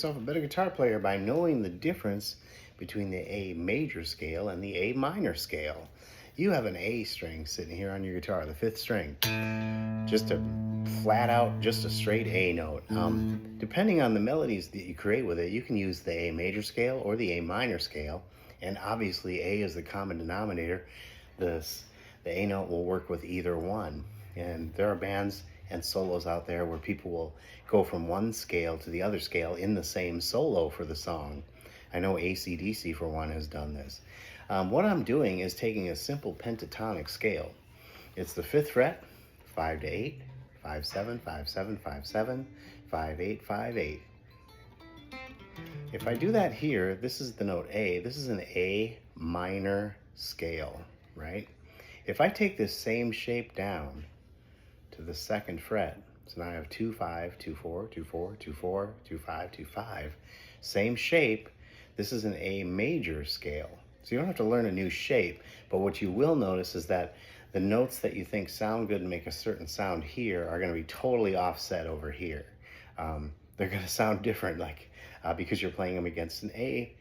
yourself a better guitar player by knowing the difference between the A major scale and the A minor scale. You have an A string sitting here on your guitar, the 5th string. Just a flat out, just a straight A note. Depending on the melodies that you create with it, you can use the A major scale or the A minor scale. And obviously A is the common denominator. The A note will work with either one. And there are bands and solos out there where people will go from one scale to the other scale in the same solo for the song. I know AC/DC for one has done this. What I'm doing is taking a simple pentatonic scale. It's the 5th fret, 5 to 8, 5 7, 5 7, 5 7, 5 8, 5 8. If I do that here, this is the note A. This is an A minor scale, right? If I take this same shape down to the 2nd fret, so now I have 2 5, 2 4, 2 4, 2 4, 2 5, 2 5. Same shape. This is an A major scale. So you don't have to learn a new shape, but what you will notice is that the notes that you think sound good and make a certain sound here are going to be totally offset over here. They're going to sound different, because you're playing them against an A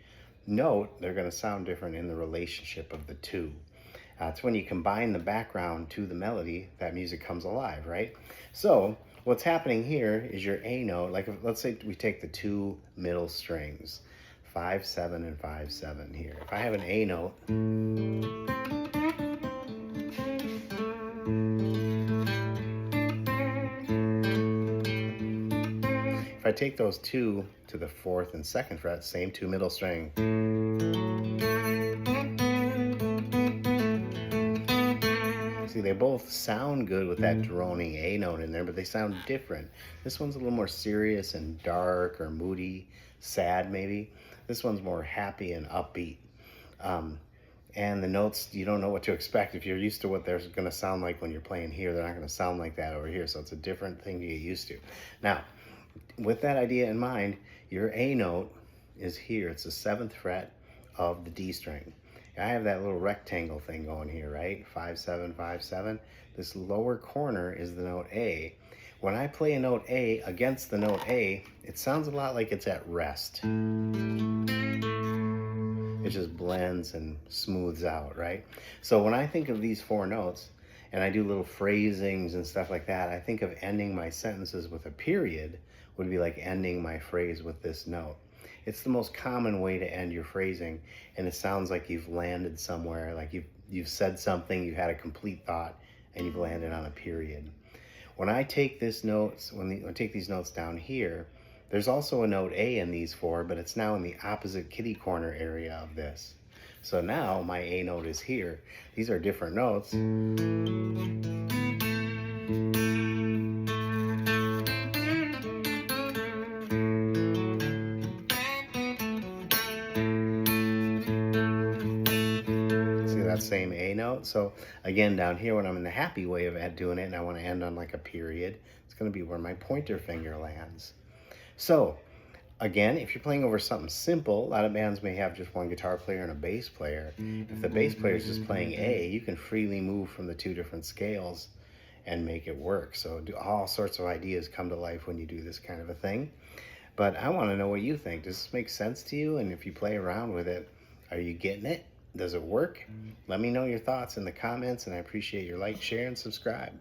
note, they're going to sound different in the relationship of the two. It's when you combine the background to the melody that music comes alive, right? So what's happening here is your A note, let's say we take the 2 middle strings, 5 7 and 5 7 here. If I have an A note, if I take those 2 to the 4th and 2nd fret, same 2 middle string. See, they both sound good with that droning A note in there, but they sound different. This one's a little more serious and dark or moody, sad maybe. This one's more happy and upbeat. And the notes, you don't know what to expect. If you're used to what they're going to sound like when you're playing here, they're not going to sound like that over here. So it's a different thing to get used to. Now, with that idea in mind, your A note is here. It's the 7th fret of the D string. I have that little rectangle thing going here, right? 5 7, 5 7. This lower corner is the note A. When I play a note A against the note A, it sounds a lot like it's at rest. It just blends and smooths out, right? So when I think of these 4 notes, and I do little phrasings and stuff like that, I think of ending my sentences with a period would be like ending my phrase with this note. It's the most common way to end your phrasing, and it sounds like you've landed somewhere, like you've said something, you had a complete thought, and you've landed on a period. When I take these notes down here, there's also a note A in these 4, but it's now in the opposite kitty corner area of this. So now my A note is here. These are different notes. That same A note. So again, down here when I'm in the happy way of doing it and I want to end on like a period, it's going to be where my pointer finger lands. So again, if you're playing over something simple, a lot of bands may have just one guitar player and a bass player. If the bass player is just playing A, you can freely move from the 2 different scales and make it work. So all sorts of ideas come to life when you do this kind of a thing. But I want to know what you think. Does this make sense to you? And if you play around with it, are you getting it? Does it work? Let me know your thoughts in the comments, and I appreciate your like, share, and subscribe.